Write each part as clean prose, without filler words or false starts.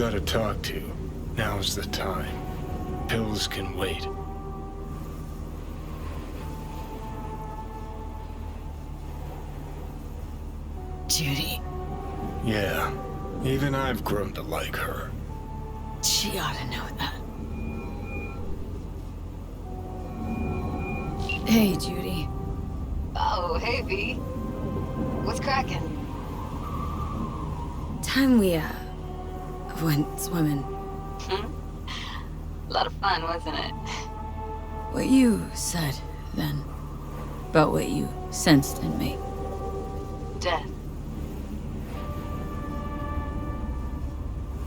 gotta talk to. Now's the time. Pills can wait. Judy. Yeah, even I've grown to like her. She ought to know that. Hey, Judy. Oh, hey, V. What's cracking? Time we, went swimming. A lot of fun, wasn't it? What you said, then, about what you sensed in me. Death.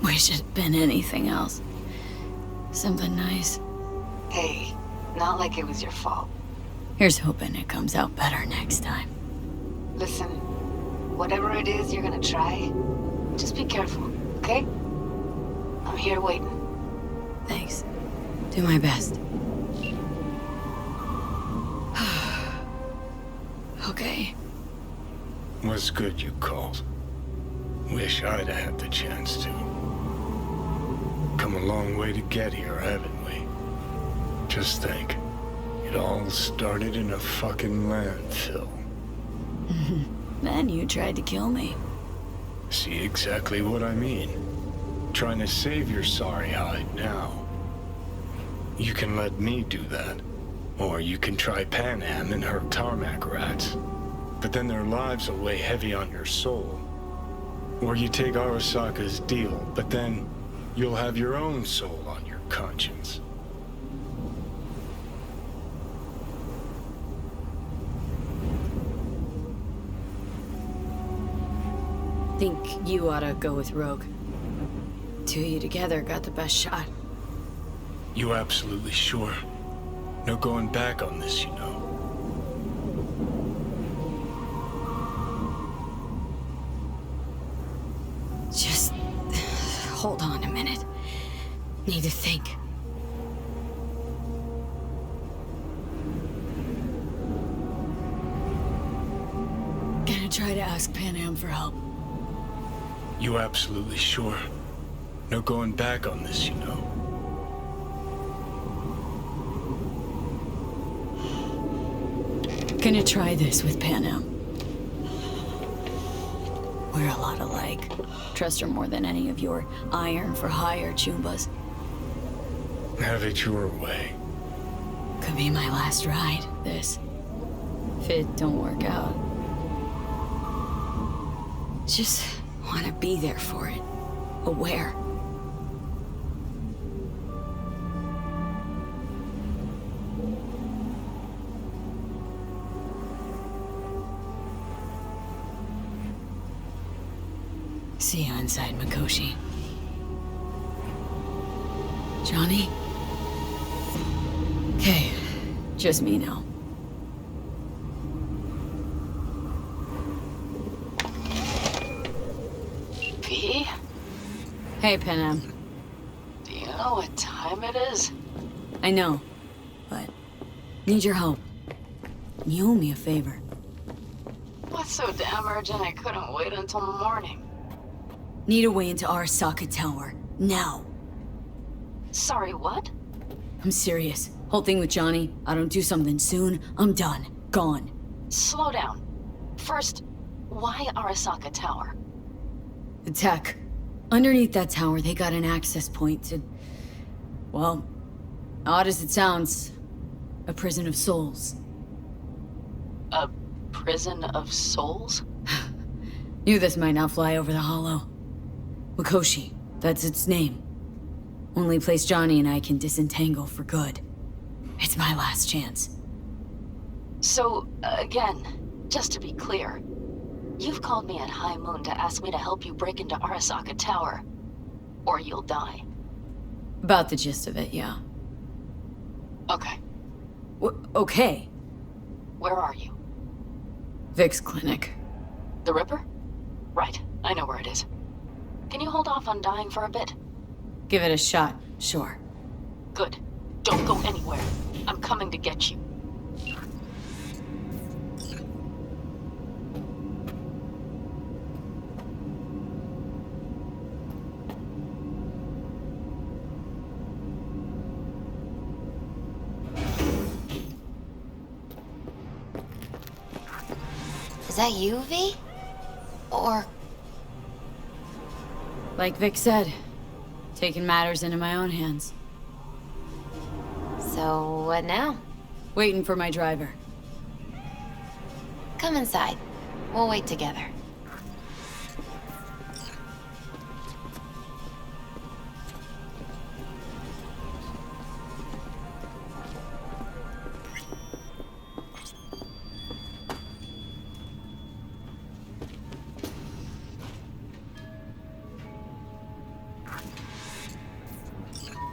Wish it'd been anything else. Something nice. Hey, not like it was your fault. Here's hoping it comes out better next time. Listen, whatever it is you're gonna try, just be careful, okay? I'm here waiting. Thanks. Do my best. Okay. Was good you called. Wish I'd had the chance to. Come a long way to get here, haven't we? Just think. It all started in a fucking landfill. Then you tried to kill me. See exactly what I mean? Trying to save your sorry hide now. You can let me do that. Or you can try Panam and her tarmac rats. But then their lives will weigh heavy on your soul. Or you take Arasaka's deal, but then you'll have your own soul on your conscience. Think you ought to go with Rogue. Two of you together got the best shot. You absolutely sure? No going back on this, you know. Just hold on a minute. Need to think. Gonna try to ask Panam for help. You absolutely sure? No going back on this, you know. Gonna try this with Panam. We're a lot alike. Trust her more than any of your iron for hire chumbas. Have it your way. Could be my last ride, this. If it don't work out. Just want to be there for it. Aware. See you inside, Mikoshi. Johnny? Okay, just me now. V? Hey, Panam. Do you know what time it is? I know, but need your help. You owe me a favor. What's so damn urgent I couldn't wait until morning? Need a way into Arasaka Tower. Now. Sorry, what? I'm serious. Whole thing with Johnny, I don't do something soon, I'm done. Gone. Slow down. First, why Arasaka Tower? The tech. Underneath that tower, they got an access point to... well, odd as it sounds, a prison of souls. A prison of souls? Knew this might not fly over the hollow. Mikoshi, that's its name. Only place Johnny and I can disentangle for good. It's my last chance. So, again, just to be clear, you've called me at High Moon to ask me to help you break into Arasaka Tower, or you'll die. About the gist of it, yeah. Okay, Okay. where are you? Vic's clinic. The Ripper? Right, I know where it is. Can you hold off on dying for a bit? Give it a shot, sure. Good. Don't go anywhere. I'm coming to get you. Is that you, V? Or... Like Vic said, taking matters into my own hands. So, what now? Waiting for my driver. Come inside. We'll wait together.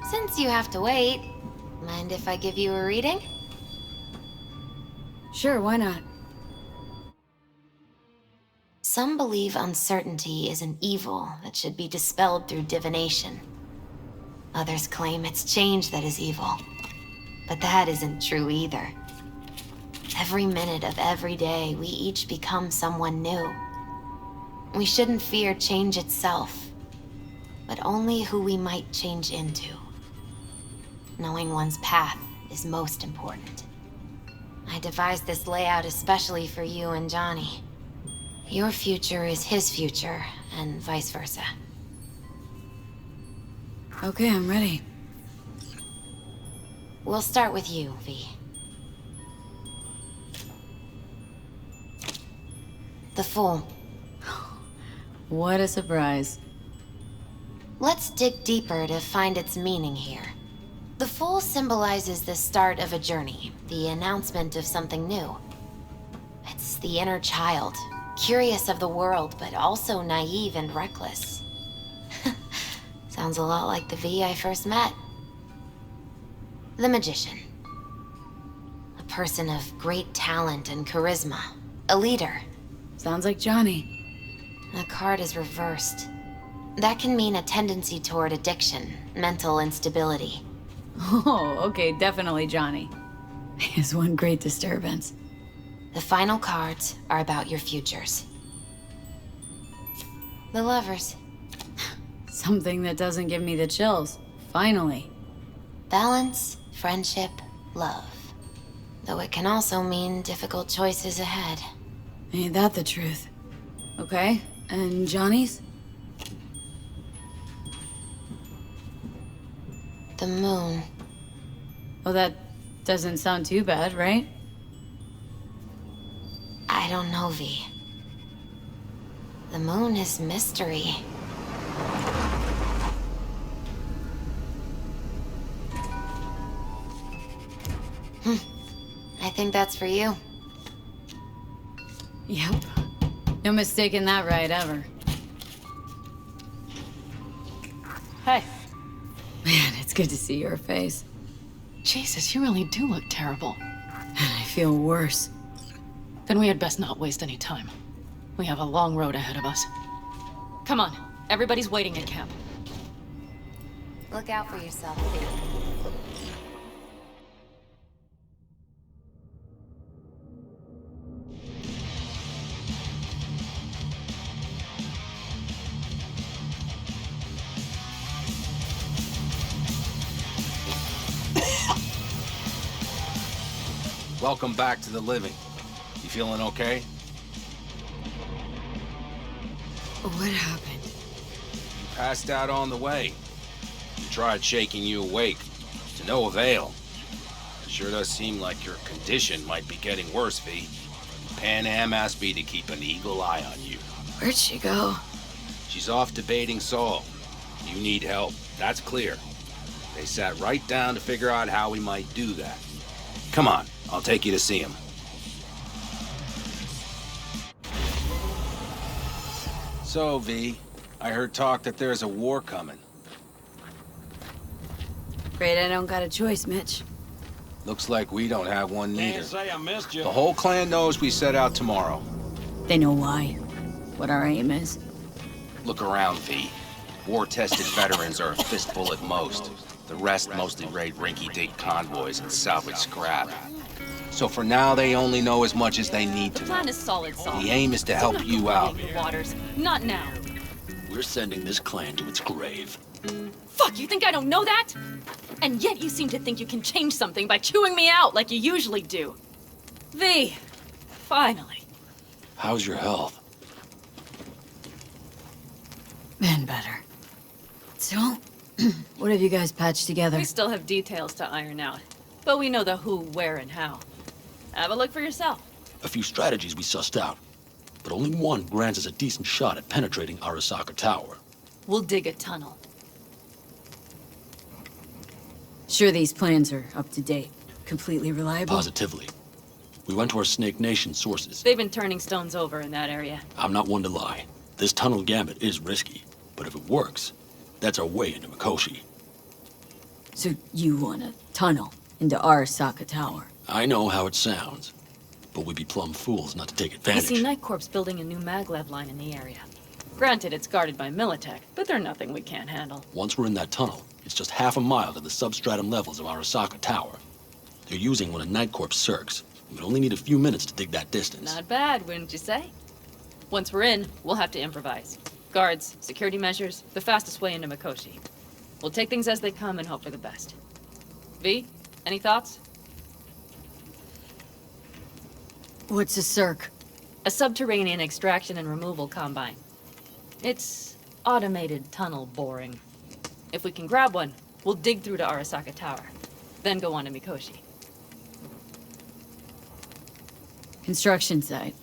Since you have to wait, mind if I give you a reading? Sure, why not? Some believe uncertainty is an evil that should be dispelled through divination. Others claim it's change that is evil. But that isn't true either. Every minute of every day, we each become someone new. We shouldn't fear change itself, but only who we might change into. Knowing one's path is most important. I devised this layout especially for you and Johnny. Your future is his future, and vice versa. Okay, I'm ready. We'll start with you, V. The Fool. What a surprise. Let's dig deeper to find its meaning here. The Fool symbolizes the start of a journey, the announcement of something new. It's the inner child, curious of the world, but also naive and reckless. Sounds a lot like the V I first met. The Magician. A person of great talent and charisma. A leader. Sounds like Johnny. The card is reversed. That can mean a tendency toward addiction, mental instability. Oh, okay, definitely Johnny. He is one great disturbance. The final cards are about your futures. The Lovers. Something that doesn't give me the chills. Finally. Balance, friendship, love. Though it can also mean difficult choices ahead. Ain't that the truth? Okay, and Johnny's? The Moon. Well, that doesn't sound too bad, right? I don't know, V. The Moon is mystery. I think that's for you. Yep. No mistaking that right ever. Hey. Man, it's good to see your face. Jesus, you really do look terrible. And I feel worse. Then we had best not waste any time. We have a long road ahead of us. Come on, everybody's waiting at camp. Look out for yourself, V. Welcome back to the living. You feeling okay? What happened? You passed out on the way. We tried shaking you awake. To no avail. It sure does seem like your condition might be getting worse, V. Panam asked me to keep an eagle eye on you. Where'd she go? She's off debating Saul. You need help. That's clear. They sat right down to figure out how we might do that. Come on, I'll take you to see him. So, V, I heard talk that there's a war coming. Afraid I don't got a choice, Mitch. Looks like we don't have one neither. Can't say I missed you. The whole clan knows we set out tomorrow. They know why. What our aim is. Look around, V. War-tested veterans are a fistful at most. The rest mostly raid rinky-dink convoys and salvage scrap. So for now, they only know as much as they need to know. Plan is solid, Saul. The aim is to help you out. Waters. Not now. We're sending this clan to its grave. Fuck, you think I don't know that? And yet you seem to think you can change something by chewing me out like you usually do. V, finally. How's your health? Been better. So, what have you guys patched together? We still have details to iron out, but we know the who, where, and how. Have a look for yourself. A few strategies we sussed out, but only one grants us a decent shot at penetrating Arasaka Tower. We'll dig a tunnel. Sure these plans are up to date, completely reliable? Positively. We went to our Snake Nation sources. They've been turning stones over in that area. I'm not one to lie. This tunnel gambit is risky, but if it works, that's our way into Mikoshi. So you want a tunnel into Arasaka Tower? I know how it sounds, but we'd be plumb fools not to take You advantage. see Night Corp's building a new maglev line in the area. Granted, it's guarded by Militech, but they're nothing we can't handle. Once we're in that tunnel, it's just half a mile to the substratum levels of Arasaka Tower. They're using one of Night Corp's circs. We'd only need a few minutes to dig that distance. Not bad, wouldn't you say? Once we're in, we'll have to improvise. Guards, security measures, the fastest way into Mikoshi. We'll take things as they come and hope for the best. V, any thoughts? What's a circ? A subterranean extraction and removal combine. It's automated tunnel boring. If we can grab one, we'll dig through to Arasaka Tower, then go on to Mikoshi. Construction site.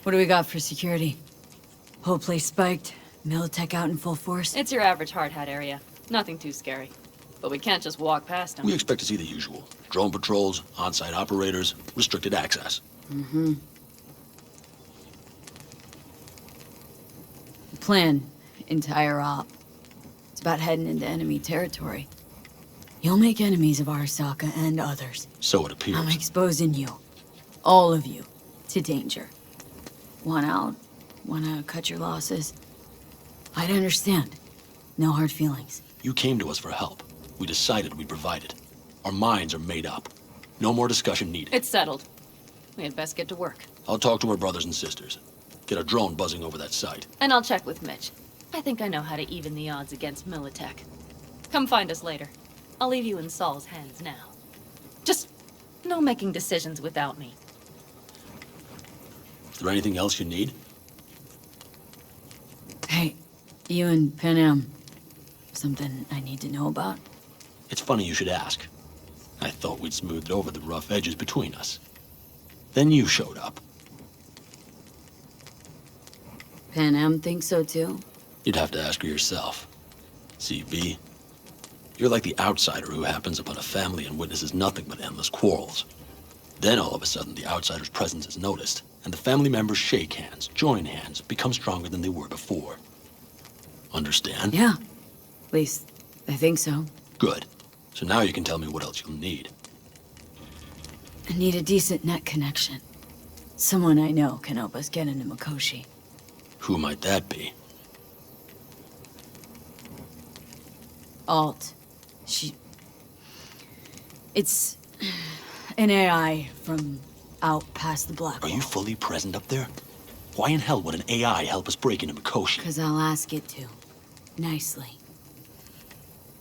What do we got for security? Whole place spiked, Militech out in full force? It's your average hard hat area. Nothing too scary. But we can't just walk past them. We expect to see the usual. Drone patrols, on-site operators, restricted access. Mm-hmm. The plan, entire op. It's about heading into enemy territory. You'll make enemies of Arasaka and others. So it appears. I'm exposing you. All of you. To danger. Want out? Wanna cut your losses? I'd understand. No hard feelings. You came to us for help. We decided we'd provide it. Our minds are made up. No more discussion needed. It's settled. We had best get to work. I'll talk to our brothers and sisters. Get a drone buzzing over that site. And I'll check with Mitch. I think I know how to even the odds against Militech. Come find us later. I'll leave you in Saul's hands now. Just no making decisions without me. Is there anything else you need? Hey, you and Panam. Something I need to know about? It's funny you should ask. I thought we'd smoothed over the rough edges between us. Then you showed up. Panam thinks so too? You'd have to ask her yourself. See, V, you're like the outsider who happens upon a family and witnesses nothing but endless quarrels. Then all of a sudden the outsider's presence is noticed, and the family members shake hands, join hands, become stronger than they were before. Understand? Yeah. At least, I think so. Good. So now you can tell me what else you'll need. I need a decent net connection. Someone I know can help us get into Mikoshi. Who might that be? Alt. It's an AI from out past the black Are wall. you fully present up there? Why in hell would an AI help us break into Mikoshi? 'Cause I'll ask it to. Nicely.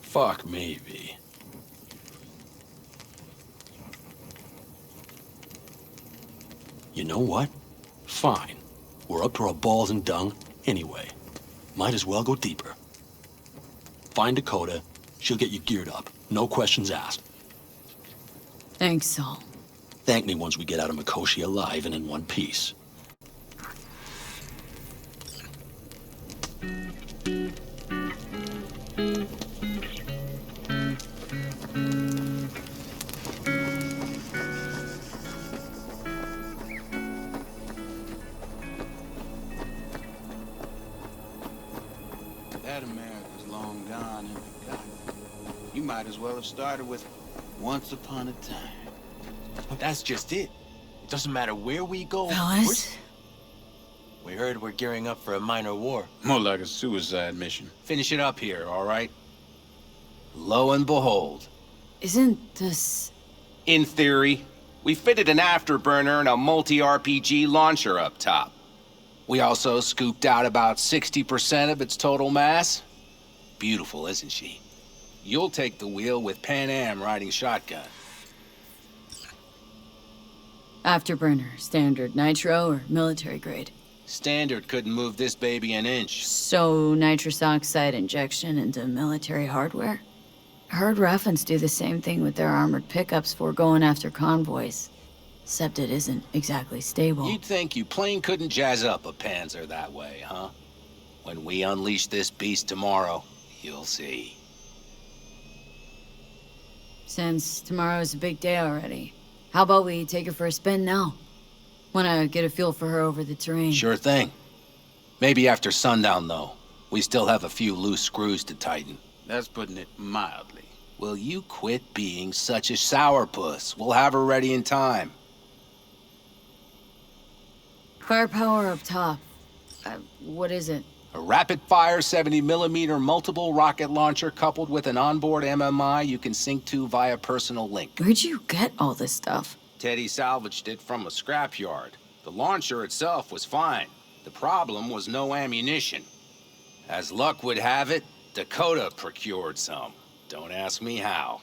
Fuck me, V. You know what? Fine. We're up to our balls in dung anyway. Might as well go deeper. Find Dakota. She'll get you geared up. No questions asked. Thanks, Saul. Thank me once we get out of Mikoshi alive and in one piece. That America's long gone and forgotten. You might as well have started with Once Upon a Time. But that's just it. It doesn't matter where we go. Fellas? We heard we're gearing up for a minor war. More like a suicide mission. Finish it up here, all right? Lo and behold, Isn't this... in theory, we fitted an afterburner and a multi-RPG launcher up top. We also scooped out about 60% of its total mass. Beautiful, isn't she? You'll take the wheel with Panam riding shotgun. Afterburner, standard nitro, or military grade? Standard couldn't move this baby an inch. So, nitrous oxide injection into military hardware? I heard Raffens do the same thing with their armored pickups for going after convoys. Except it isn't exactly stable. You'd think you plain couldn't jazz up a Panzer that way, huh? When we unleash this beast tomorrow, you'll see. Since tomorrow's a big day already, how about we take her for a spin now? Wanna get a feel for her over the terrain. Sure thing. Maybe after sundown, though. We still have a few loose screws to tighten. That's putting it mildly. Will you quit being such a sourpuss? We'll have her ready in time. Firepower up top. What is it? A rapid-fire 70mm multiple rocket launcher coupled with an onboard MMI you can sync to via personal link. Where'd you get all this stuff? Teddy salvaged it from a scrapyard. The launcher itself was fine. The problem was no ammunition. As luck would have it, Dakota procured some. Don't ask me how.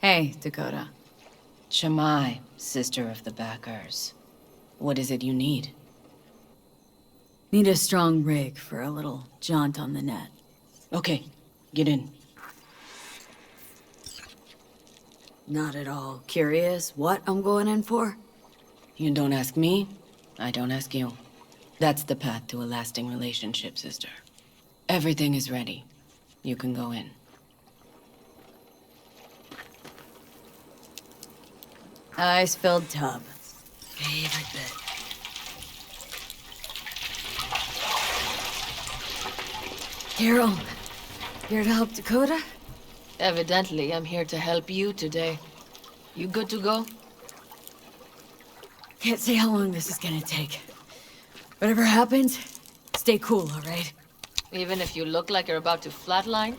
Hey, Dakota. Shamai, sister of the Backers. What is it you need? Need a strong rig for a little jaunt on the net. Okay, get in. Not at all curious what I'm going in for? You don't ask me, I don't ask you. That's the path to a lasting relationship, sister. Everything is ready. You can go in. Ice-filled tub. Favorite bit. Carol, here to help Dakota? Evidently, I'm here to help you today. You good to go? Can't say how long this is gonna take. Whatever happens, stay cool, all right? Even if you look like you're about to flatline?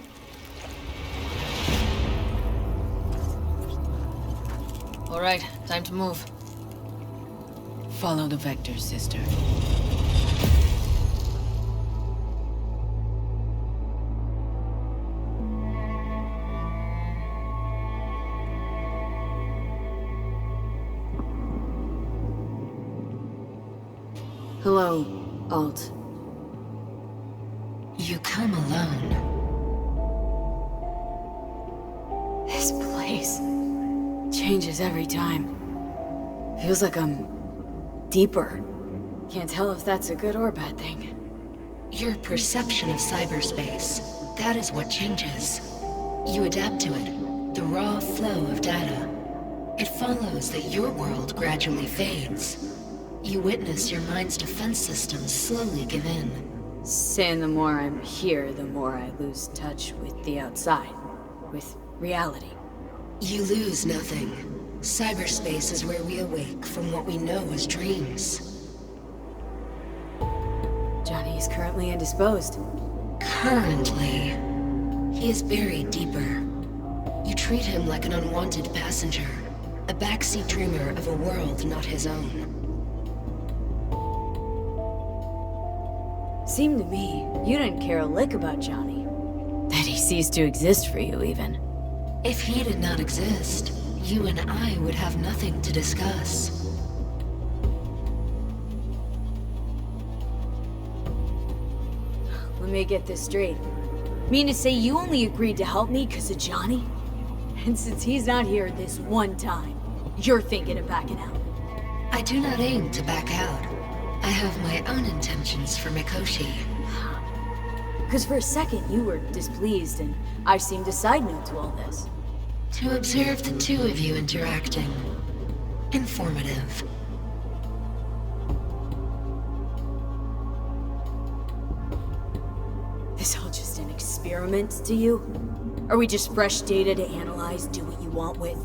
All right, time to move. Follow the vectors, sister. Hello, Alt. You come alone. This place changes every time. Feels like I'm deeper. Can't tell if that's a good or bad thing. Your perception of cyberspace, that is what changes. You adapt to it, the raw flow of data. It follows that your world gradually fades. You witness your mind's defense systems slowly give in. Saying the more I'm here, the more I lose touch with the outside, with reality. You lose nothing. Cyberspace is where we awake from what we know as dreams. Johnny is currently indisposed. Currently. He is buried deeper. You treat him like an unwanted passenger, a backseat dreamer of a world not his own. Seemed to me, you didn't care a lick about Johnny. That he ceased to exist for you, even. If he did not exist, you and I would have nothing to discuss. Let me get this straight. Mean to say you only agreed to help me because of Johnny? And since he's not here this one time, you're thinking of backing out. I do not aim to back out. I have my own intentions for Mikoshi. Because for a second you were displeased, and I seemed a side note to all this. To observe the two of you interacting. Informative. This all just an experiment to you? Are we just fresh data to analyze, do what you want with?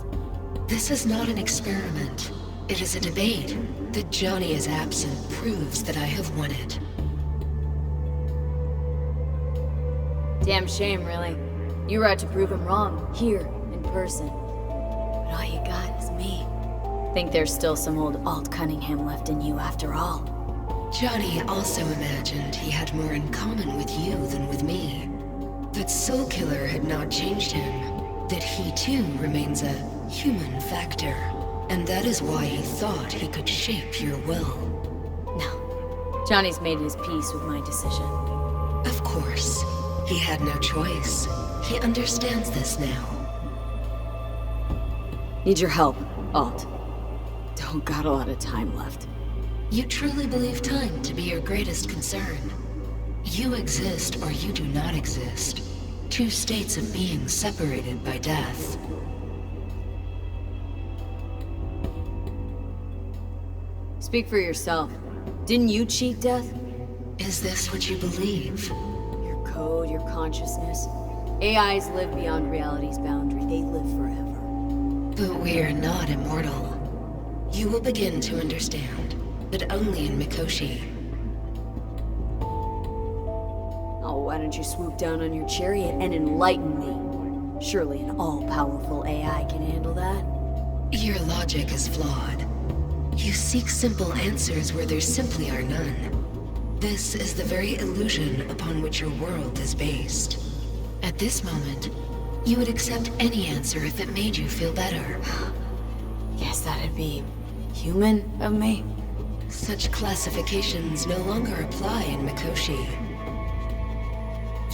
This is not an experiment. It is a debate. That Johnny is absent proves that I have won it. Damn shame, really. You were out to prove him wrong, here, in person. But all you got is me. Think there's still some old Alt Cunningham left in you after all. Johnny also imagined he had more in common with you than with me. That Soul Killer had not changed him. That he too remains a human factor. And that is why he thought he could shape your will. No. Johnny's made his peace with my decision. Of course. He had no choice. He understands this now. Need your help, Alt. Don't got a lot of time left. You truly believe time to be your greatest concern. You exist or you do not exist. Two states of being separated by death. Speak for yourself. Didn't you cheat death? Is this what you believe? Your code, your consciousness. AIs live beyond reality's boundary. They live forever. But we are not immortal. You will begin to understand, but only in Mikoshi. Oh, why don't you swoop down on your chariot and enlighten me? Surely an all-powerful AI can handle that. Your logic is flawed. You seek simple answers where there simply are none. This is the very illusion upon which your world is based. At this moment, you would accept any answer if it made you feel better. Guess that'd be human of me. Such classifications no longer apply in Mikoshi.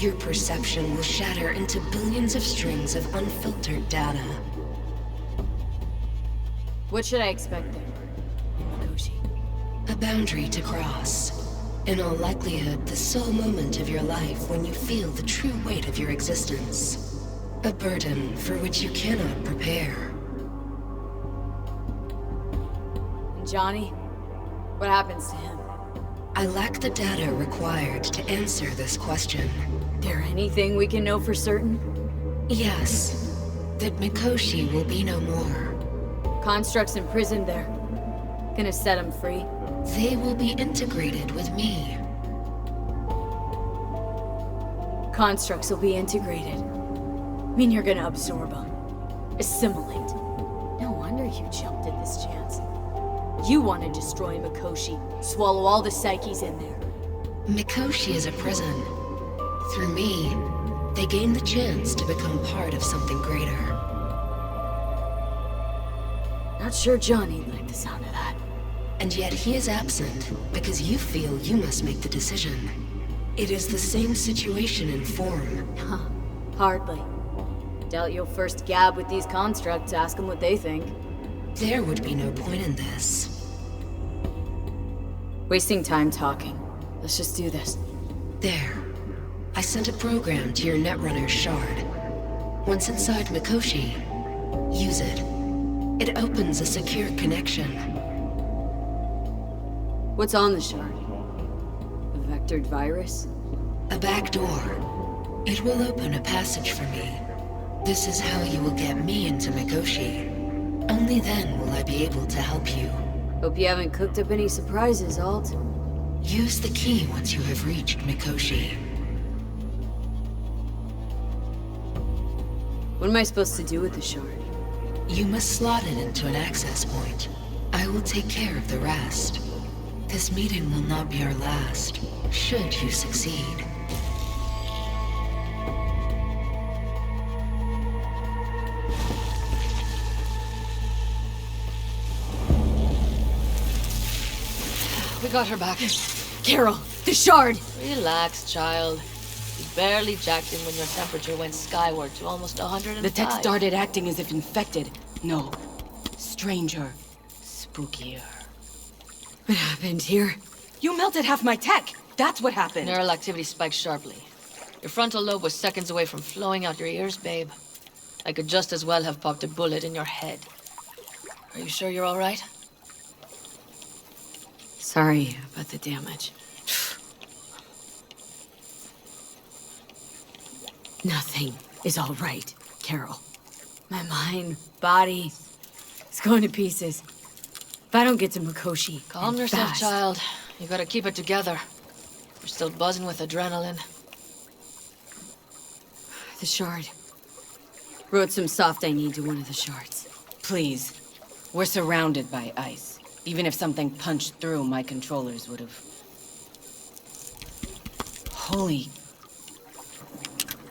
Your perception will shatter into billions of strings of unfiltered data. What should I expect there, in Mikoshi? A boundary to cross. In all likelihood, the sole moment of your life when you feel the true weight of your existence. A burden for which you cannot prepare. And Johnny? What happens to him? I lack the data required to answer this question. There anything we can know for certain? Yes. That Mikoshi will be no more. Constructs imprisoned there. Gonna set him free? They will be integrated with me. Constructs will be integrated. Mean you're gonna absorb them. Assimilate. No wonder you jumped at this chance. You want to destroy Mikoshi, swallow all the psyches in there. Mikoshi is a prison. Through me, they gain the chance to become part of something greater. Not sure Johnny'd like the sound of that. And yet he is absent because you feel you must make the decision. It is the same situation in form. Huh. Hardly. Doubt you'll first gab with these constructs, ask them what they think. There would be no point in this. Wasting time talking. Let's just do this. There. I sent a program to your Netrunner's shard. Once inside Mikoshi, use it. It opens a secure connection. What's on the shard? A vectored virus? A back door. It will open a passage for me. This is how you will get me into Mikoshi. Only then will I be able to help you. Hope you haven't cooked up any surprises, Alt. Use the key once you have reached Mikoshi. What am I supposed to do with the shard? You must slot it into an access point. I will take care of the rest. This meeting will not be our last, should you succeed. We got her back. Carol, the shard! Relax, child. You barely jacked in when your temperature went skyward to almost 105. The tech started acting as if infected. No. Stranger. Spookier. What happened here? You melted half my tech! That's what happened! Neural activity spiked sharply. Your frontal lobe was seconds away from flowing out your ears, babe. I could just as well have popped a bullet in your head. Are you sure you're all right? Sorry about the damage. Nothing is all right, Carol. My mind, body, it's going to pieces. If I don't get to Mikoshi, Calm and yourself, fast, child. You gotta keep it together. You're still buzzing with adrenaline. The shard. Wrote some soft I need to one of the shards. Please. We're surrounded by ice. Even if something punched through, my controllers would have... Holy...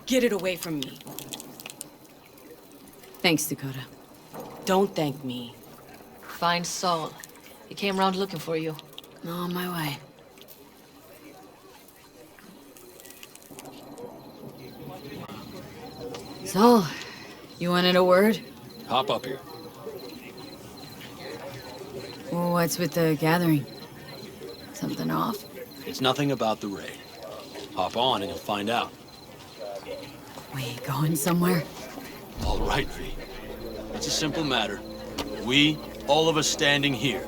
Get it away from me. Thanks, Dakota. Don't thank me. Find Saul. He came around looking for you. On my way. So, you wanted a word? Hop up here. What's with the gathering? Something off? It's nothing about the raid. Hop on and you'll find out. We going somewhere? All right, V. It's a simple matter. We, all of us standing here,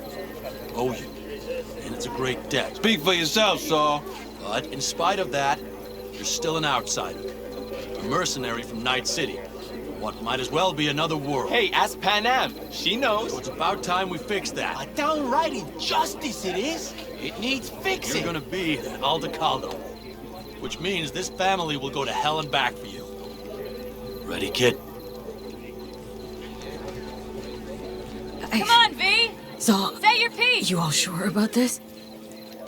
owe you. And it's a great debt. Speak for yourself, Saul. But in spite of that, you're still an outsider. A mercenary from Night City. What might as well be another world. Hey, ask Panam. She knows. So it's about time we fix that. A downright injustice it is. It needs fixing. You're gonna be an Aldecaldo. Which means this family will go to hell and back for you. Ready, kid? Come on, V! So, Say your piece! you all sure about this?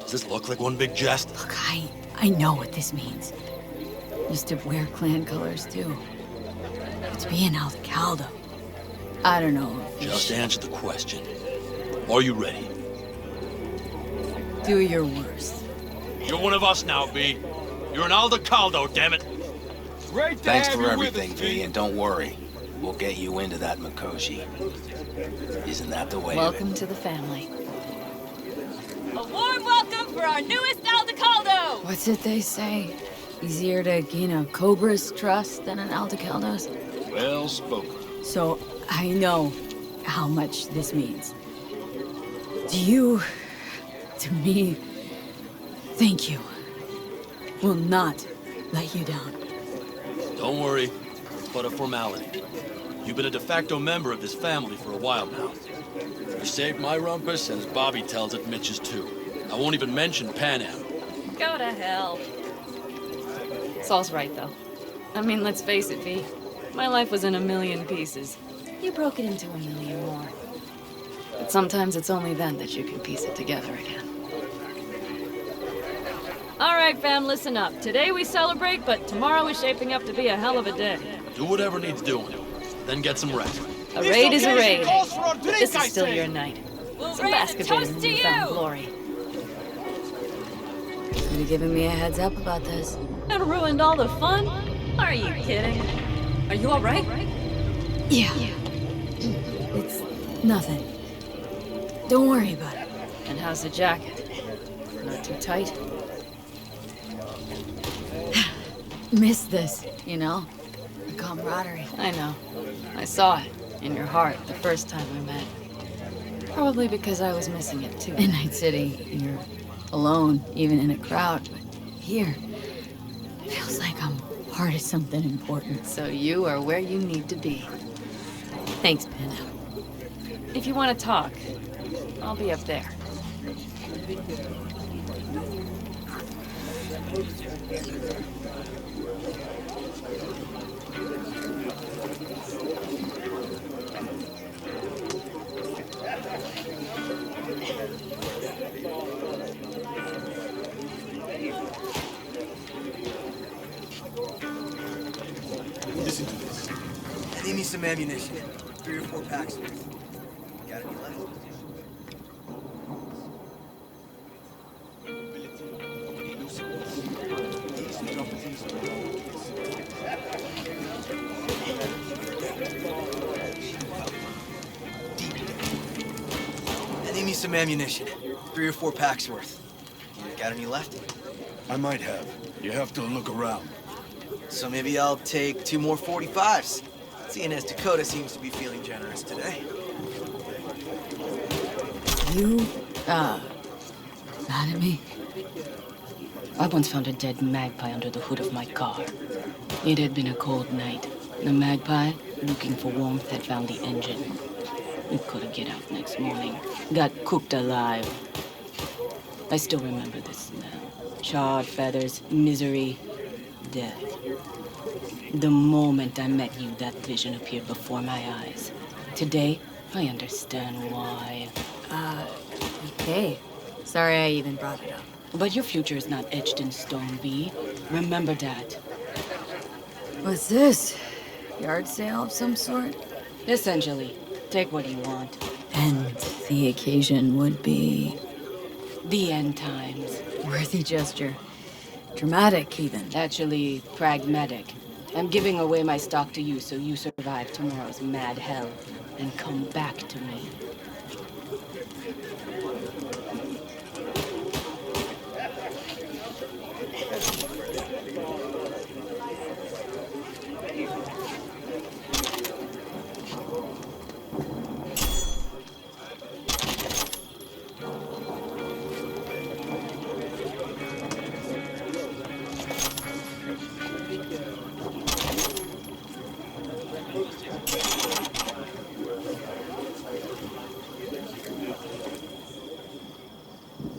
Does this look like one big jest? Look, I know what this means. Used to wear clan colors, too. But to be an Aldecaldo, I don't know if you Just should answer the question. Are you ready? do your worst. You're one of us now, V. You're an Aldecaldo, damn it. Great to Thanks have for you everything, with us, V, and don't worry. We'll get you into that Mikoshi. Isn't that the way? Welcome to the family. A warm welcome for our newest Aldecaldo! What's it they say? Easier to gain a Cobra's trust than an Aldecaldo's? Well spoken. So, I know how much this means. To you, to me, thank you. Will not let you down. Don't worry. It's but a formality. You've been a de facto member of this family for a while now. You saved my rumpus, and as Bobby tells it, Mitch's too. I won't even mention Panam. Go to hell. Saul's right, though. I mean, let's face it, V. My life was in a million pieces. You broke it into a million more. But sometimes it's only then that you can piece it together again. All right, fam, listen up. Today we celebrate, but tomorrow is shaping up to be a hell of a day. Do whatever needs doing. Then get some rest. A raid is a raid. But drink, this I is still say. your night. We'll Some raise a basketball in toast the to newfound you! glory. Could have given me a heads up about this. And ruined all the fun? Are you kidding? Are you all right? Yeah. It's nothing. Don't worry about it. And how's the jacket? Not too tight? Miss this, you know? The camaraderie. I know. I saw it in your heart the first time we met. Probably because I was missing it too. In Night City, you're alone, even in a crowd. But here, feels like I'm part of something important. So you are where you need to be. Thanks, Panam. If you want to talk, I'll be up there. Listen to this. I need me some ammunition. 3 or 4 packs. Got any left? I need me some ammunition. 3 or 4 packs worth. You got any left? I might have. You have to look around. So maybe I'll take 2 more 45s. Seeing as Dakota seems to be feeling generous today. You, mad at me? I once found a dead magpie under the hood of my car. It had been a cold night. The magpie, looking for warmth, had found the engine. We couldn't get out next morning. Got cooked alive. I still remember the smell. Charred feathers, misery, death. The moment I met you, that vision appeared before my eyes. Today, I understand why. Okay. Sorry I even brought it up. But your future is not etched in stone, V. Remember that. What's this? Yard sale of some sort? Essentially, take what you want. And the occasion would be... The end times. Worthy gesture. Dramatic, even. Actually, pragmatic. I'm giving away my stock to you so you survive tomorrow's mad hell and come back to me.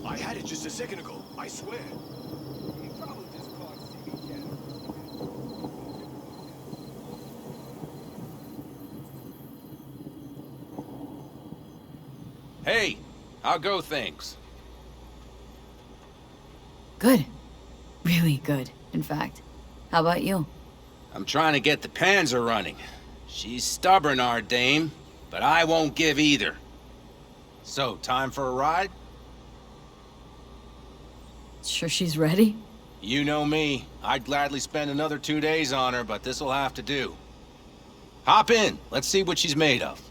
I had it just a second ago, I swear. Hey, how go things? Good. Really good, in fact. How about you? I'm trying to get the Panzer running. She's stubborn, our dame, but I won't give either. So, time for a ride? Sure she's ready? You know me. I'd gladly spend another 2 days on her, but this'll have to do. Hop in. Let's see what she's made of.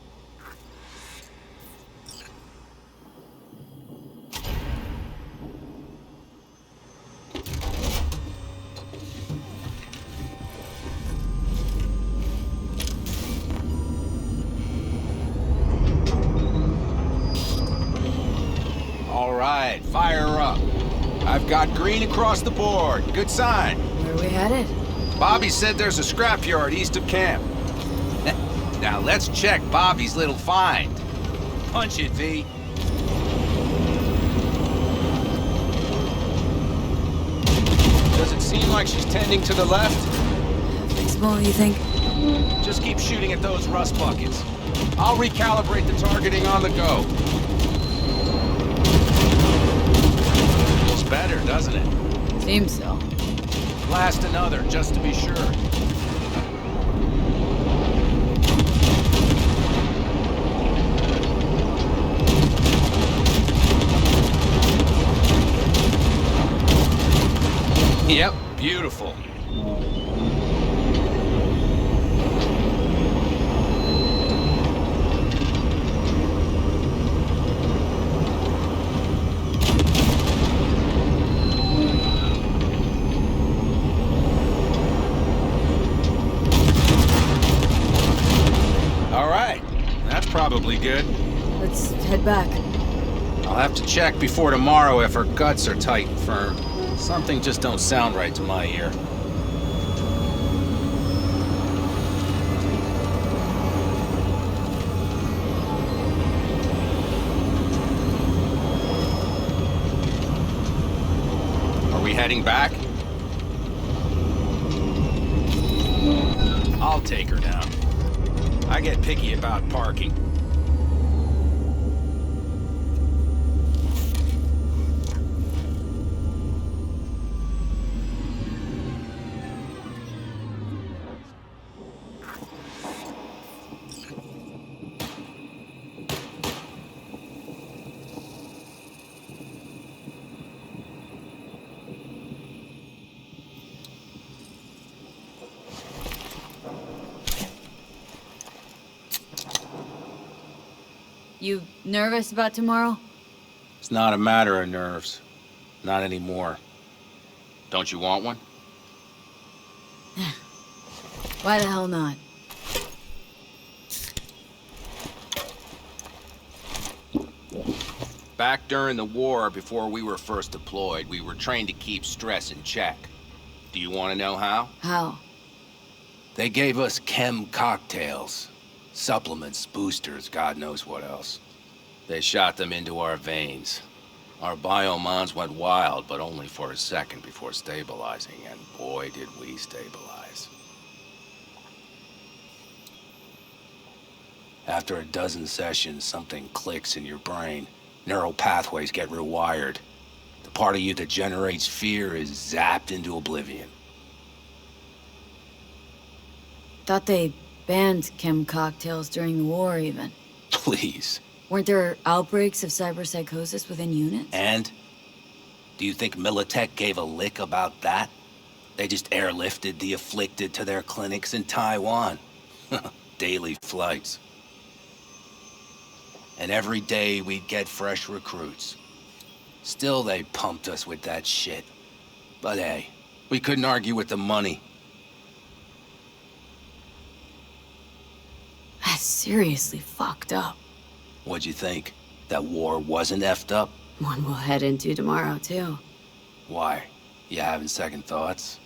All right, fire up. I've got green across the board. Good sign. Where are we headed? Bobby said there's a scrapyard east of camp. Now let's check Bobby's little find. Punch it, V. Does it seem like she's tending to the left? Fixable, you think? Just keep shooting at those rust buckets. I'll recalibrate the targeting on the go. Feels better, doesn't it? Seems so. Blast another, just to be sure. Yep, beautiful. All right, that's probably good. Let's head back. I'll have to check before tomorrow if her guts are tight and firm. Something just don't sound right to my ear. Are we heading back? I'll take her down. I get picky about parking. You nervous about tomorrow? It's not a matter of nerves. Not anymore. Don't you want one? Why the hell not? Back during the war, before we were first deployed, we were trained to keep stress in check. Do you want to know how? How? They gave us chem cocktails. Supplements, boosters, God knows what else. They shot them into our veins. Our biomons went wild, but only for a second before stabilizing, and boy did we stabilize. After a dozen sessions, something clicks in your brain. Neural pathways get rewired. The part of you that generates fear is zapped into oblivion. Thought they banned chem cocktails during the war, even. Please. Weren't there outbreaks of cyberpsychosis within units? And? Do you think Militech gave a lick about that? They just airlifted the afflicted to their clinics in Taiwan. Daily flights. And every day we'd get fresh recruits. Still they pumped us with that shit. But hey, we couldn't argue with the money. That's seriously fucked up. What'd you think? That war wasn't effed up? One we'll head into tomorrow, too. Why? You having second thoughts?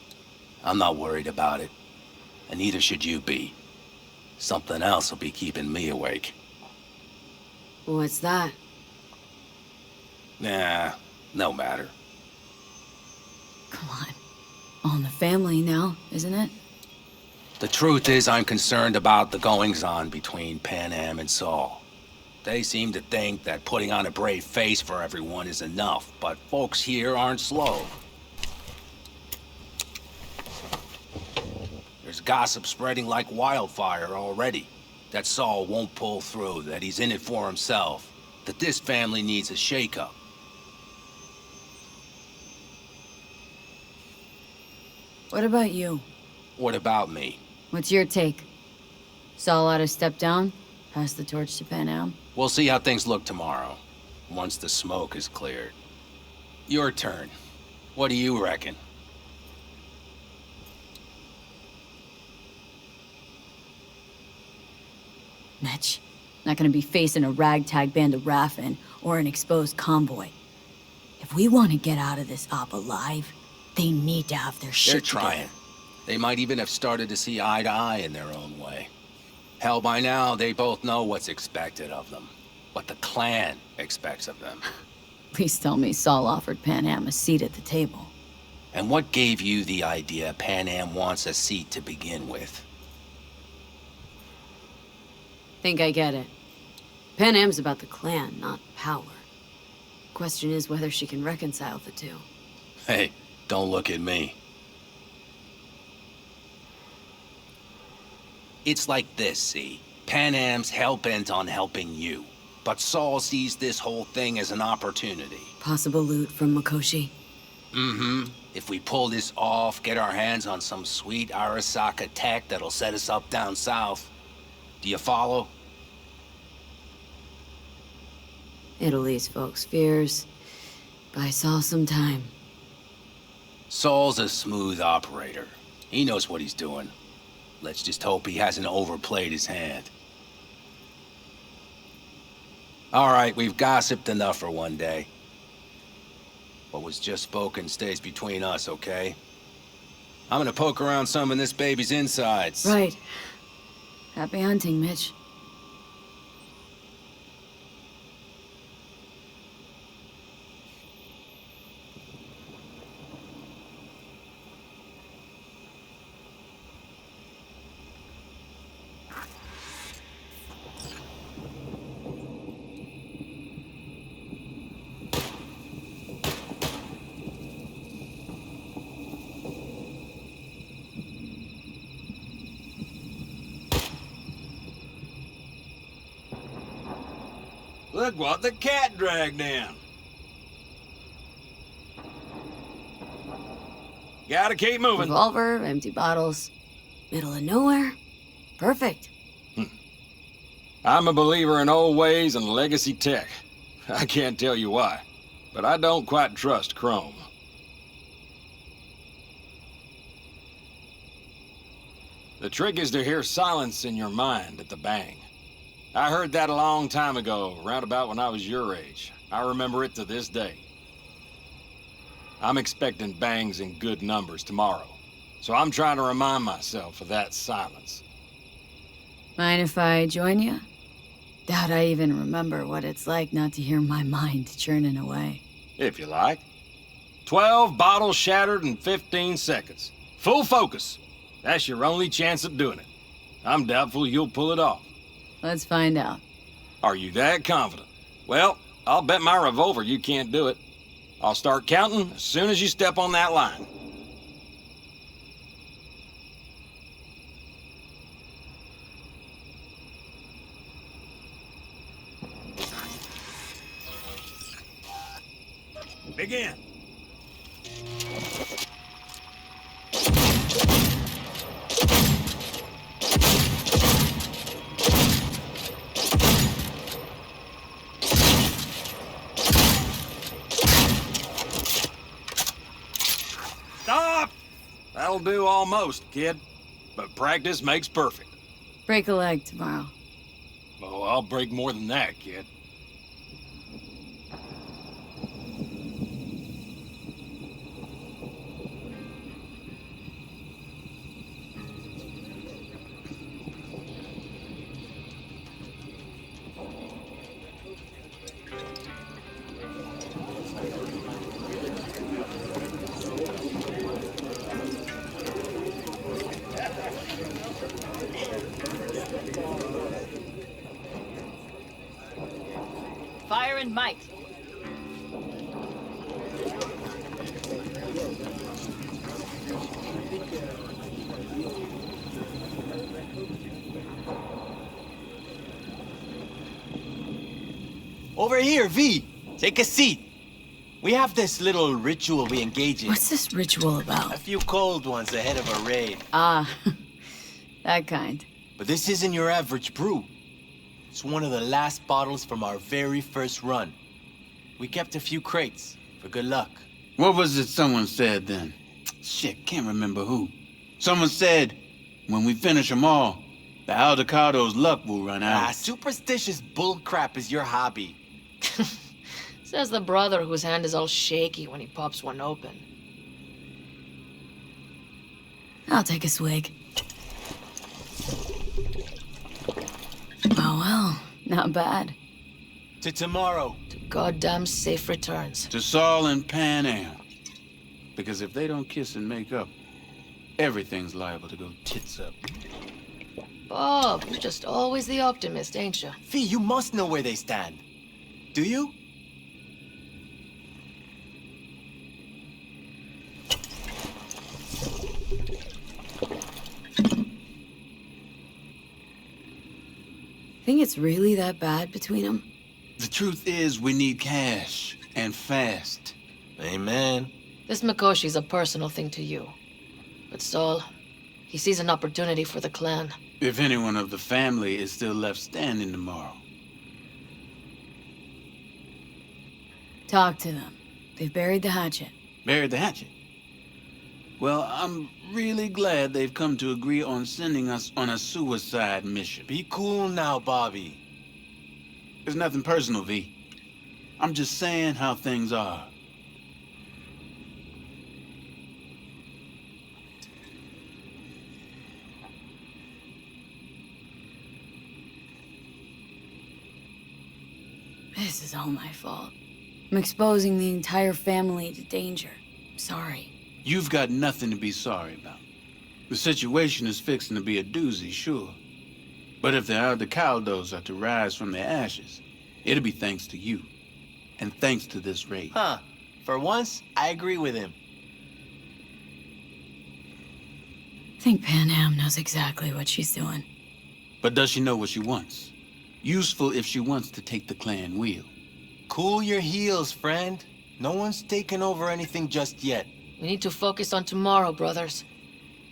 I'm not worried about it. And neither should you be. Something else will be keeping me awake. What's that? Nah, no matter. Come on. All in the family now, isn't it? The truth is I'm concerned about the goings-on between Panam and Saul. They seem to think that putting on a brave face for everyone is enough, but folks here aren't slow. There's gossip spreading like wildfire already. That Saul won't pull through, that he's in it for himself, that this family needs a shakeup. What about you? What about me? What's your take? Saul ought to step down? Pass the torch to Panam? We'll see how things look tomorrow, once the smoke is cleared. Your turn. What do you reckon? Mitch, not gonna be facing a ragtag band of Raffin or an exposed convoy. If we want to get out of this op alive, they need to have their shit They're together. trying. They might even have started to see eye to eye in their own way. Hell, by now, they both know what's expected of them. What the clan expects of them. Please tell me Saul offered Panam a seat at the table. And what gave you the idea Panam wants a seat to begin with? Think I get it. Panam's about the clan, not power. Question is whether she can reconcile the two. Hey, don't look at me. It's like this, see? Panam's hell-bent on helping you. But Saul sees this whole thing as an opportunity. Possible loot from Mikoshi. Mm-hmm. If we pull this off, get our hands on some sweet Arasaka tech that'll set us up down south. Do you follow? It'll ease folks' fears. Buy Saul some time. Saul's a smooth operator. He knows what he's doing. Let's just hope he hasn't overplayed his hand. All right, we've gossiped enough for one day. What was just spoken stays between us, okay? I'm gonna poke around some of this baby's insides. Right. Happy hunting, Mitch. Look what the cat dragged in. Gotta keep moving. Revolver, empty bottles. Middle of nowhere. Perfect. I'm a believer in old ways and legacy tech. I can't tell you why, but I don't quite trust Chrome. The trick is to hear silence in your mind at the bang. I heard that a long time ago, round about when I was your age. I remember it to this day. I'm expecting bangs in good numbers tomorrow, so I'm trying to remind myself of that silence. Mind if I join you? Doubt I even remember what it's like not to hear my mind churning away. If you like. 12 bottles shattered in 15 seconds. Full focus. That's your only chance at doing it. I'm doubtful you'll pull it off. Let's find out. Are you that confident? Well, I'll bet my revolver you can't do it. I'll start counting as soon as you step on that line. Begin. Stop! That'll do almost, kid. But practice makes perfect. Break a leg tomorrow. Oh, I'll break more than that, kid. Fire and might. Over here, V. Take a seat. We have this little ritual we engage in. What's this ritual about? A few cold ones ahead of a raid. Ah, that kind. But this isn't your average brew. It's one of the last bottles from our very first run. We kept a few crates for good luck. What was it someone said then? Shit, can't remember who. Someone said, when we finish them all, the Aldecaldos' luck will run out. Superstitious bullcrap is your hobby. Says the brother whose hand is all shaky when he pops one open. I'll take a swig. Oh well, not bad. To tomorrow. To goddamn safe returns. To Saul and Panam. Because if they don't kiss and make up, everything's liable to go tits up. Bob, you're just always the optimist, ain't you? Fee, you must know where they stand. Do you? Think it's really that bad between them? The truth is, we need cash, and fast. Amen. This Mikoshi's a personal thing to you. But Saul, he sees an opportunity for the clan. If anyone of the family is still left standing tomorrow. Talk to them. They've buried the hatchet. Buried the hatchet? Well, I'm really glad they've come to agree on sending us on a suicide mission. Be cool now, Bobby. It's nothing personal, V. I'm just saying how things are. This is all my fault. I'm exposing the entire family to danger. Sorry. You've got nothing to be sorry about. The situation is fixing to be a doozy, sure. But if the Aldecaldos are to rise from their ashes, it'll be thanks to you. And thanks to this raid. Huh. For once, I agree with him. I think Panam knows exactly what she's doing. But does she know what she wants? Useful if she wants to take the clan wheel. Cool your heels, friend. No one's taken over anything just yet. We need to focus on tomorrow, brothers.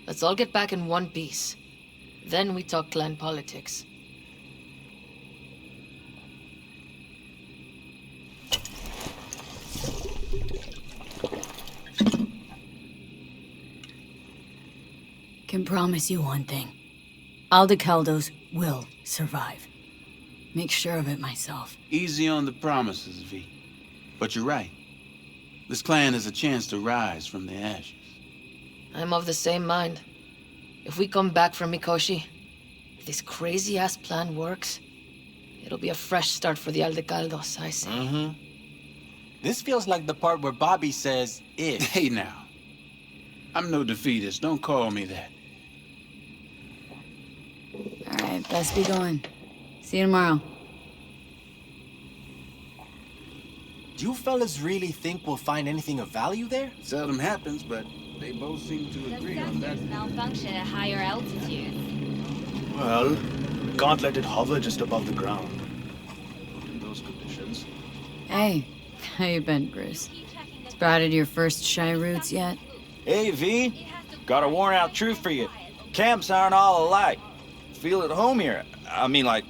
Let's all get back in one piece. Then we talk clan politics. Can promise you one thing. Aldecaldos will survive. Make sure of it myself. Easy on the promises, V. But you're right. This clan has a chance to rise from the ashes. I'm of the same mind. If we come back from Mikoshi, If this crazy-ass plan works, it'll be a fresh start for the Aldecaldos, I say. Mm-hmm. This feels like the part where Bobby says, if. Hey now. I'm no defeatist. Don't call me that. All right, best be going. See you tomorrow. Do you fellas really think we'll find anything of value there? Seldom happens, but they both seem to agree on that. Malfunction at higher altitudes. Well, can't let it hover just above the ground. In those conditions. Hey, how you been, Bruce? Sprouted your first shy roots yet? Hey, V. Got a worn-out truth for you. Camps aren't all alike. Feel at home here. I mean, like,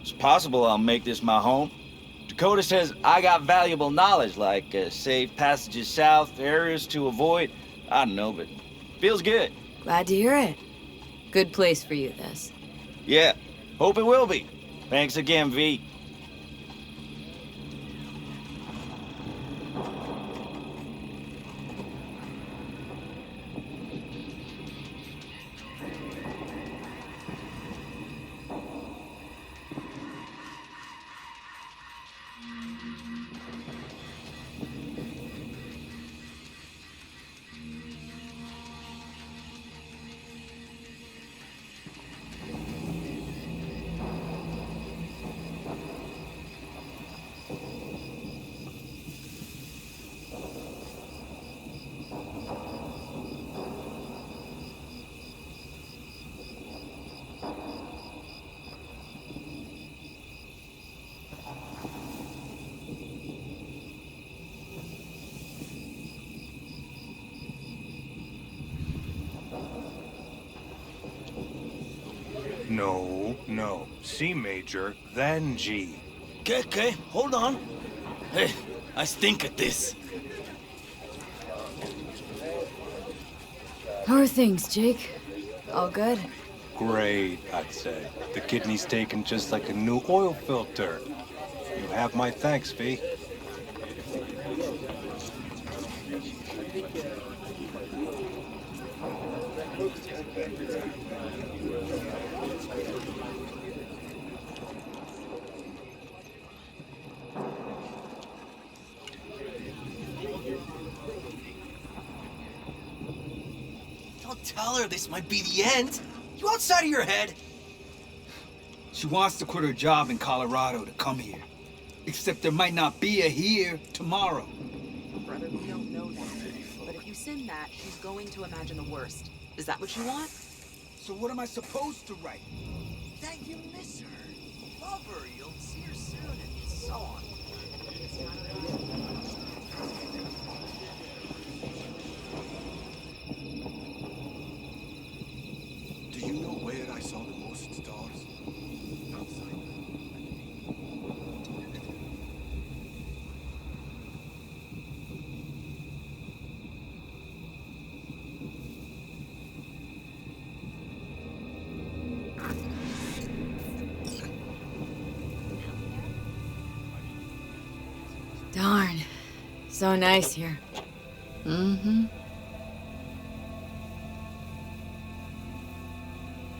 it's possible I'll make this my home. Dakota says I got valuable knowledge, like safe passages south, areas to avoid. I don't know, but feels good. Glad to hear it. Good place for you, this. Yeah, hope it will be. Thanks again, V. No. C major, then G. Okay, hold on. Hey, I stink at this. How are things, Jake? All good? Great, I'd say. The kidney's taken just like a new oil filter. You have my thanks, V. Don't tell her this might be the end. You outside of your head? She wants to quit her job in Colorado to come here. Except there might not be a here tomorrow. Brother, we don't know that. But if you send that, she's going to imagine the worst. Is that what you want? So what am I supposed to write? That you miss her. Love her. You'll see her soon, and so on. Do you know where I saw the most stars? Outside. Darn. So nice here. Mm-hmm.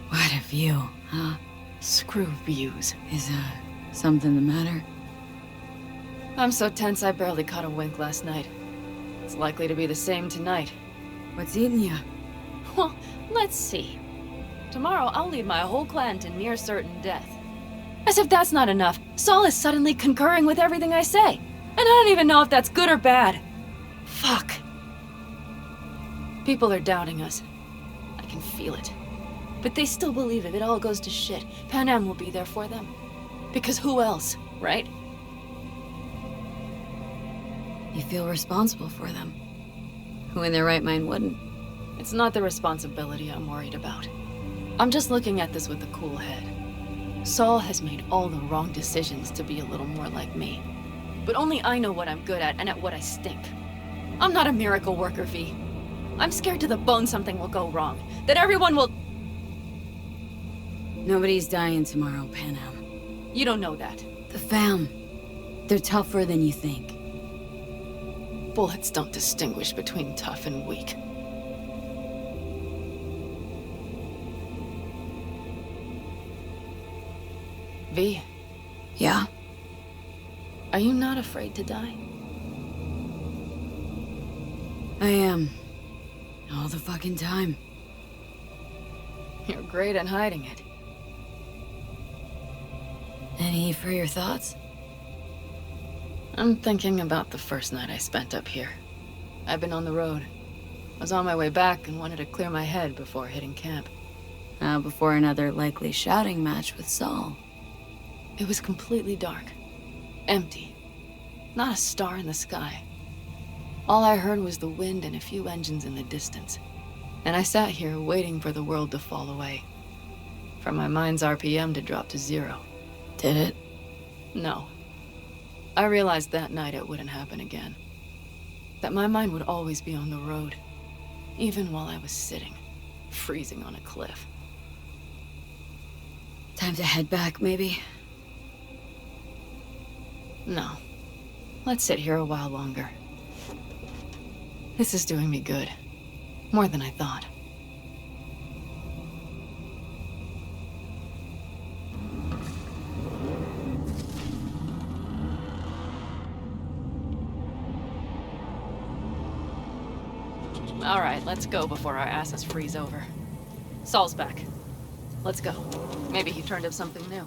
What a view, huh? Screw views. Is, something the matter? I'm so tense I barely caught a wink last night. It's likely to be the same tonight. What's eating ya? Well, let's see. Tomorrow I'll lead my whole clan to near certain death. As if that's not enough, Saul is suddenly concurring with everything I say. And I don't even know if that's good or bad. Fuck. People are doubting us. I can feel it. But they still believe if it all goes to shit, Panam will be there for them. Because who else, right? You feel responsible for them. Who in their right mind wouldn't? It's not the responsibility I'm worried about. I'm just looking at this with a cool head. Saul has made all the wrong decisions to be a little more like me. But only I know what I'm good at and at what I stink. I'm not a miracle worker, V. I'm scared to the bone something will go wrong. That everyone will... Nobody's dying tomorrow, Panam. You don't know that. The fam. They're tougher than you think. Bullets don't distinguish between tough and weak. V, Yeah? are you not afraid to die? I am. All the fucking time. You're great at hiding it. Any freer thoughts? I'm thinking about the first night I spent up here. I've been on the road. I was on my way back and wanted to clear my head before hitting camp. Before another likely shouting match with Saul. It was completely dark. Empty. Not a star in the sky. All I heard was the wind and a few engines in the distance. And I sat here waiting for the world to fall away. For my mind's RPM to drop to 0. Did it? No. I realized that night it wouldn't happen again. That my mind would always be on the road. Even while I was sitting, freezing on a cliff. Time to head back, maybe? No. Let's sit here a while longer. This is doing me good. More than I thought. All right, let's go before our asses freeze over. Saul's back. Let's go. Maybe he turned up something new.